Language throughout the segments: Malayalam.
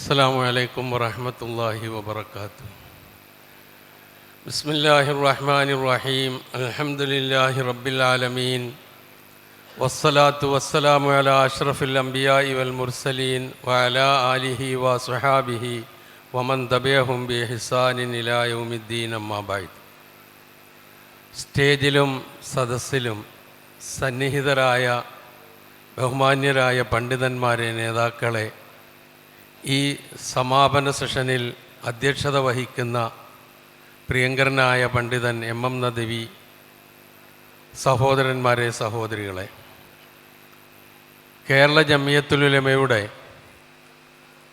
അസ്സലാമു അലൈക്കും വറഹ്മത്തുള്ളാഹി വബറകാതുഹു. ബിസ്മില്ലാഹിർ റഹ്മാനിർ റഹീം. അൽഹംദുലില്ലാഹി റബ്ബിൽ ആലമീൻ. വസ്സലാത്തു വസ്സലാമു അലാ അഷ്റഫിൽ അംബിയാഇ വൽ മുർസലീൻ വഅലാ ആലിഹി വസ്വഹാബിഹി വമൻ തബിഅഹും ബിഇഹ്സാനിൻ ഇലാ യൗമിദ്ദീൻ. അമ്മാ ബഅദ്. സ്റ്റേജിലും സദസ്സിലും സന്നിഹിതരായ ബഹുമാന്യരായ പണ്ഡിതന്മാരെ, നേതാക്കളെ, ഈ സമാപന സെഷനിൽ അധ്യക്ഷത വഹിക്കുന്ന പ്രിയങ്കരനായ പണ്ഡിതൻ എം നദവി, സഹോദരന്മാരെ, സഹോദരികളെ, കേരള ജംഇയ്യത്തുൽ ഉലമയുടെ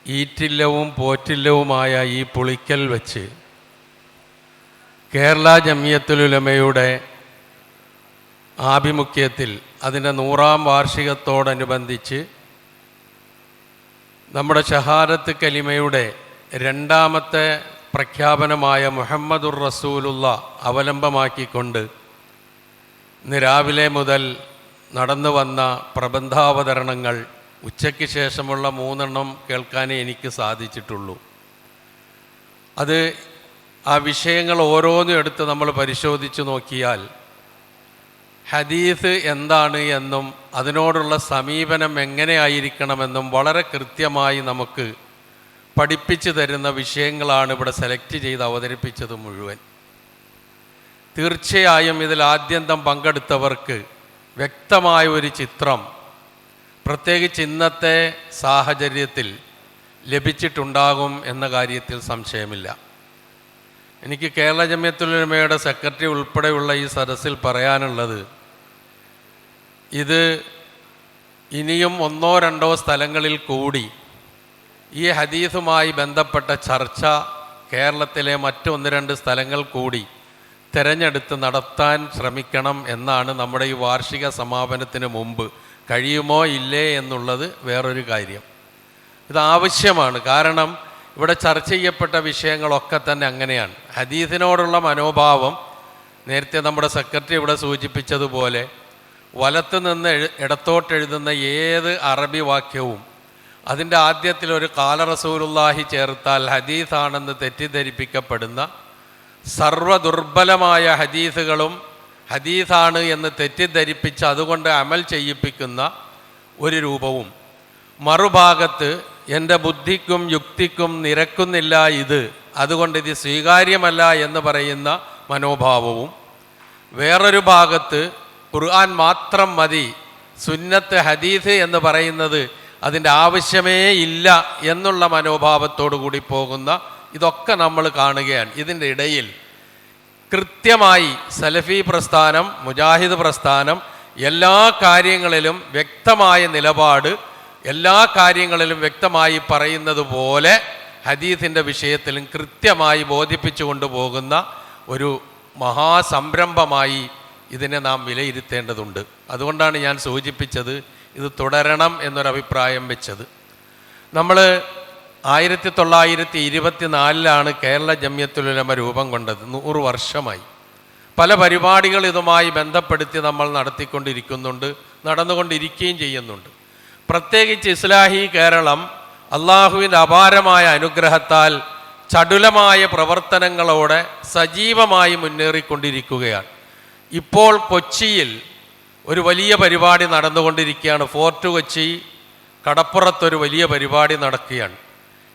ഈറ്റില്ലവും പോറ്റില്ലവുമായ ഈ പുളിക്കൽ വെച്ച് കേരള ജംഇയ്യത്തുൽ ഉലമയുടെ ആഭിമുഖ്യത്തിൽ അതിൻ്റെ 100-ാം വാർഷികത്തോടനുബന്ധിച്ച് നമ്മുടെ ഷഹാദത്ത് കലിമയുടെ 2ാമത്തെ പ്രഖ്യാപനമായ മുഹമ്മദുർ റസൂലുള്ള അവലംബമാക്കിക്കൊണ്ട് ഇന്ന് രാവിലെ മുതൽ നടന്നു വന്ന പ്രബന്ധാവതരണങ്ങൾ ഉച്ചയ്ക്ക് ശേഷമുള്ള 3 കേൾക്കാനേ എനിക്ക് സാധിച്ചിട്ടുള്ളൂ. അത് ആ വിഷയങ്ങൾ ഓരോന്നും എടുത്ത് നമ്മൾ പരിശോധിച്ച് നോക്കിയാൽ ഹദീസ് എന്താണ് എന്നും അതിനോടുള്ള സമീപനം എങ്ങനെയായിരിക്കണമെന്നും വളരെ കൃത്യമായി നമുക്ക് പഠിപ്പിച്ചു തരുന്ന വിഷയങ്ങളാണ് ഇവിടെ സെലക്ട് ചെയ്ത് അവതരിപ്പിച്ചത് മുഴുവൻ. തീർച്ചയായും ഇതിൽ ആദ്യന്തം പങ്കെടുത്തവർക്ക് വ്യക്തമായ ഒരു ചിത്രം, പ്രത്യേകിച്ച് ഇന്നത്തെ സാഹചര്യത്തിൽ ലഭിച്ചിട്ടുണ്ടാകും എന്ന കാര്യത്തിൽ സംശയമില്ല. എനിക്ക് കേരള ജംഇയ്യത്തുൽ ഉലമയുടെ സെക്രട്ടറി ഉൾപ്പെടെയുള്ള ഈ സദസ്സിൽ പറയാനുള്ളത്, ഇത് ഇനിയും 1-2 സ്ഥലങ്ങളിൽ കൂടി ഈ ഹദീസുമായി ബന്ധപ്പെട്ട ചർച്ച കേരളത്തിലെ മറ്റ് 1-2 സ്ഥലങ്ങൾ കൂടി തിരഞ്ഞെടുത്ത് നടത്താൻ ശ്രമിക്കണം എന്നാണ്. നമ്മുടെ ഈ വാർഷിക സമാപനത്തിന് മുമ്പ് കഴിയുമോ ഇല്ലേ എന്നുള്ളത് വേറൊരു കാര്യം. ഇത് ആവശ്യമാണ്. കാരണം ഇവിടെ ചർച്ച ചെയ്യപ്പെട്ട വിഷയങ്ങളൊക്കെ തന്നെ അങ്ങനെയാണ്. ഹദീസിനോടുള്ള മനോഭാവം നേരത്തെ നമ്മുടെ സെക്രട്ടറി ഇവിടെ സൂചിപ്പിച്ചതുപോലെ വലത്ത് നിന്ന് ഇടത്തോട്ടെഴുതുന്ന ഏത് അറബി വാക്യവും അതിൻ്റെ ആദ്യത്തിലൊരു ഖാല റസൂലുള്ളാഹി ചേർത്താൽ ഹദീസാണെന്ന് തെറ്റിദ്ധരിപ്പിക്കപ്പെടുന്ന സർവ്വദുർബലമായ ഹദീസുകളും ഹദീസാണ് എന്ന് തെറ്റിദ്ധരിപ്പിച്ച് അതുകൊണ്ട് അമൽ ചെയ്യിപ്പിക്കുന്ന ഒരു രൂപവും, മറുഭാഗത്ത് എൻ്റെ ബുദ്ധിക്കും യുക്തിക്കും നിരക്കുന്നില്ല ഇത്, അതുകൊണ്ട് ഇത് സ്വീകാര്യമല്ല എന്ന് പറയുന്ന മനോഭാവവും, വേറൊരു ഭാഗത്ത് ഖുർആൻ മാത്രം മതി, സുന്നത്ത് ഹദീസ് എന്ന് പറയുന്നത് അതിൻ്റെ ആവശ്യമേ ഇല്ല എന്നുള്ള മനോഭാവത്തോടു കൂടി പോകുന്ന ഇതൊക്കെ നമ്മൾ കാണുകയാണ്. ഇതിൻ്റെ ഇടയിൽ കൃത്യമായി സലഫി പ്രസ്ഥാനം, മുജാഹിദ് പ്രസ്ഥാനം എല്ലാ കാര്യങ്ങളിലും വ്യക്തമായ നിലപാട്, എല്ലാ കാര്യങ്ങളിലും വ്യക്തമായി പറയുന്നത് പോലെ ഹദീസിൻ്റെ വിഷയത്തിലും കൃത്യമായി ബോധിപ്പിച്ചു കൊണ്ടുപോകുന്ന ഒരു മഹാസംരംഭമായി ഇതിനെ നാം വിലയിരുത്തേണ്ടതുണ്ട്. അതുകൊണ്ടാണ് ഞാൻ സൂചിപ്പിച്ചത് ഇത് തുടരണം എന്നൊരഭിപ്രായം വെച്ചത്. നമ്മൾ 1924 കേരള ജംഇയ്യത്തുൽ ഉലമ രൂപം കൊണ്ടത്. 100 വർഷമായി. പല പരിപാടികൾ ഇതുമായി ബന്ധപ്പെടുത്തി നമ്മൾ നടത്തിക്കൊണ്ടിരിക്കുന്നുണ്ട്, നടന്നുകൊണ്ടിരിക്കുകയും ചെയ്യുന്നുണ്ട്. പ്രത്യേകിച്ച് ഇസ്ലാഹി കേരളം അള്ളാഹുവിൻ്റെ അപാരമായ അനുഗ്രഹത്താൽ ചടുലമായ പ്രവർത്തനങ്ങളോടെ സജീവമായി മുന്നേറിക്കൊണ്ടിരിക്കുകയാണ്. ഇപ്പോൾ കൊച്ചിയിൽ ഒരു വലിയ പരിപാടി നടന്നുകൊണ്ടിരിക്കുകയാണ്. ഫോർട്ട് കൊച്ചി കടപ്പുറത്തൊരു വലിയ പരിപാടി നടക്കുകയാണ്.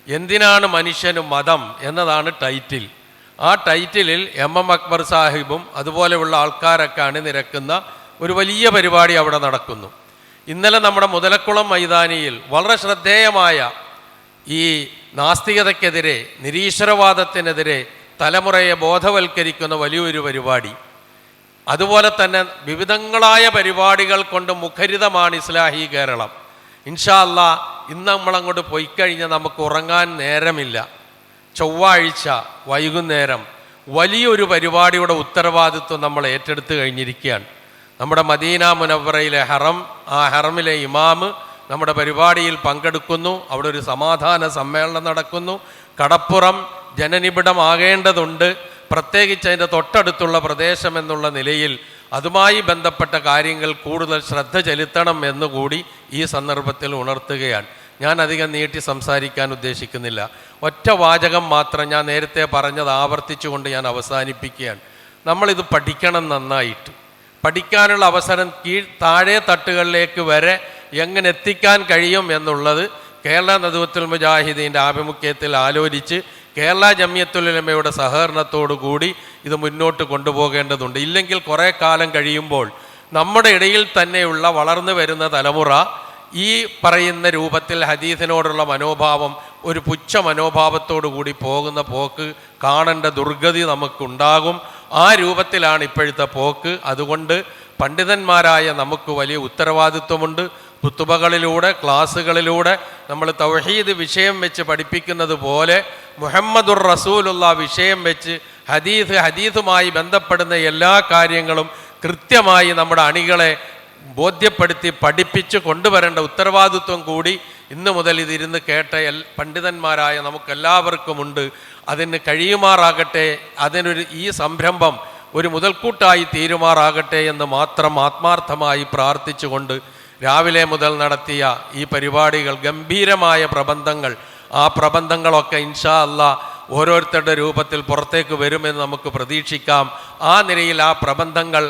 എന്തിനാണ് മനുഷ്യന് മതം എന്നതാണ് ടൈറ്റിൽ. ആ ടൈറ്റിലിൽ എം അക്ബർ സാഹിബും അതുപോലെയുള്ള ആൾക്കാരൊക്കെ അണിനിരക്കുന്ന ഒരു വലിയ പരിപാടി അവിടെ നടക്കുന്നു. ഇന്നലെ നമ്മുടെ മുതലക്കുളം മൈതാനിയിൽ വളരെ ശ്രദ്ധേയമായ ഈ നാസ്തികതയ്ക്കെതിരെ, നിരീശ്വരവാദത്തിനെതിരെ തലമുറയെ ബോധവൽക്കരിക്കുന്ന വലിയൊരു പരിപാടി, അതുപോലെ തന്നെ വിവിധങ്ങളായ പരിപാടികൾ കൊണ്ട് മുഖരിതമാണ് ഇസ്ലാഹി കേരളം. ഇൻഷാ അല്ലാ ഇന്ന് നമ്മളങ്ങോട്ട് പോയിക്കഴിഞ്ഞാൽ നമുക്ക് ഉറങ്ങാൻ നേരമില്ല. ചൊവ്വാഴ്ച വൈകുന്നേരം വലിയൊരു പരിപാടിയുടെ ഉത്തരവാദിത്വം നമ്മൾ ഏറ്റെടുത്ത് കഴിഞ്ഞിരിക്കുകയാണ്. നമ്മുടെ മദീന മുനവ്വറയിലെ ഹറം, ആ ഹറമിലെ ഇമാമ് നമ്മുടെ പരിപാടിയിൽ പങ്കെടുക്കുന്നു. അവിടെ ഒരു സമാധാന സമ്മേളനം നടക്കുന്നു. കടപ്പുറം ജനനിബിഡമാകേണ്ടതുണ്ട്. പ്രത്യേകിച്ച് അതിൻ്റെ തൊട്ടടുത്തുള്ള പ്രദേശം എന്നുള്ള നിലയിൽ അതുമായി ബന്ധപ്പെട്ട കാര്യങ്ങൾ കൂടുതൽ ശ്രദ്ധ ചെലുത്തണം എന്നുകൂടി ഈ സന്ദർഭത്തിൽ ഉണർത്തുകയാണ്. ഞാൻ അധികം നീട്ടി സംസാരിക്കാൻ ഉദ്ദേശിക്കുന്നില്ല. ഒറ്റ വാചകം മാത്രം ഞാൻ നേരത്തെ പറഞ്ഞത് ആവർത്തിച്ചുകൊണ്ട് ഞാൻ അവസാനിപ്പിക്കുകയാണ്. നമ്മളിത് പഠിക്കണം, നന്നായിട്ട് പഠിക്കാനുള്ള അവസരം താഴെ തട്ടുകളിലേക്ക് വരെ എങ്ങനെ എത്തിക്കാൻ കഴിയും എന്നുള്ളത് കേരള നദുവത്തുൽ മുജാഹിദീൻ്റെ ആഭിമുഖ്യത്തിൽ ആലോചിച്ച് കേരള ജമിയത്തുൽ ഉലമയുടെ സഹകരണത്തോടു കൂടി ഇത് മുന്നോട്ട് കൊണ്ടുപോകേണ്ടതുണ്ട്. ഇല്ലെങ്കിൽ കുറേ കാലം കഴിയുമ്പോൾ നമ്മുടെ ഇടയിൽ തന്നെയുള്ള വളർന്നു വരുന്ന തലമുറ ഈ പറയുന്ന രൂപത്തിൽ ഹദീസിനോടുള്ള മനോഭാവം ഒരു പുച്ഛ മനോഭാവത്തോടു കൂടി പോകുന്ന പോക്ക് കാണേണ്ട ദുർഗതി നമുക്കുണ്ടാകും. ആ രൂപത്തിലാണ് ഇപ്പോഴത്തെ പോക്ക്. അതുകൊണ്ട് പണ്ഡിതന്മാരായ നമുക്ക് വലിയ ഉത്തരവാദിത്വമുണ്ട്. കുത്തുബകളിലൂടെ, ക്ലാസ്സുകളിലൂടെ നമ്മൾ തൗഹീദ് വിഷയം വെച്ച് പഠിപ്പിക്കുന്നത് പോലെ മുഹമ്മദുർ റസൂലുള്ള വിഷയം വെച്ച് ഹദീസുമായി ബന്ധപ്പെടുന്ന എല്ലാ കാര്യങ്ങളും കൃത്യമായി നമ്മുടെ അണികളെ ബോധ്യപ്പെടുത്തി പഠിപ്പിച്ച് കൊണ്ടുവരേണ്ട ഉത്തരവാദിത്വം കൂടി ഇന്നു മുതൽ ഇതിരുന്ന് കേട്ട പണ്ഡിതന്മാരായ നമുക്കെല്ലാവർക്കുമുണ്ട്. അതിന് കഴിയുമാറാകട്ടെ, ഈ സംരംഭം ഒരു മുതൽക്കൂട്ടായി തീരുമാറാകട്ടെ എന്ന് മാത്രം ആത്മാർത്ഥമായി പ്രാർത്ഥിച്ചുകൊണ്ട് രാവിലെ മുതൽ നടത്തിയ ഈ പരിപാടികൾ, ഗംഭീരമായ പ്രബന്ധങ്ങൾ, ആ പ്രബന്ധങ്ങളൊക്കെ ഇൻഷാ അല്ലാഹ് ഓരോരുത്തരുടെ രൂപത്തിൽ പുറത്തേക്ക് വരുമെന്ന് നമുക്ക് പ്രതീക്ഷിക്കാം. ആ നിലയിൽ ആ പ്രബന്ധങ്ങൾ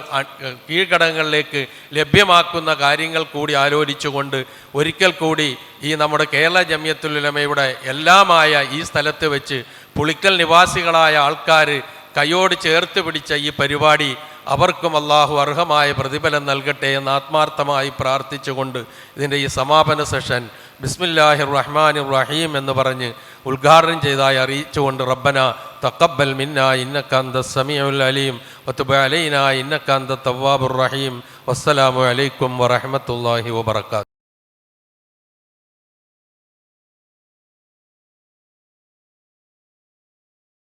കീഴ്ഘടകങ്ങളിലേക്ക് ലഭ്യമാക്കുന്ന കാര്യങ്ങൾ കൂടി ആലോചിച്ചുകൊണ്ട് ഒരിക്കൽ കൂടി ഈ നമ്മുടെ കേരള ജമിയത്തുൽ ഉലമയുടെ എല്ലാമായ ഈ സ്ഥലത്ത് വെച്ച് പുളിക്കൽ നിവാസികളായ ആൾക്കാർ കൈയോട് ചേർത്ത് പിടിച്ച ഈ പരിപാടി അവർക്കും അള്ളാഹു അർഹമായ പ്രതിഫലം നൽകട്ടെ എന്ന് ആത്മാർത്ഥമായി പ്രാർത്ഥിച്ചുകൊണ്ട് ഇതിൻ്റെ ഈ സമാപന സെഷൻ ബിസ്മില്ലാഹിർ റഹ്മാനിർ റഹീം എന്ന് പറഞ്ഞ് ഉദ്ഘാടനം ചെയ്തതായി അറിയിച്ചുകൊണ്ട് റബ്ബന തഖബ്ബൽ മിന്നാ ഇന്നക അന്തസ് സമീഉൽ അലീം വതുബ് അലൈനാ ഇന്നക അന്തത് തവ്വാബുർ റഹീം. വസ്സലാമു അലൈക്കും വറഹ്മത്തുള്ളാഹി വബറകാതുഹു.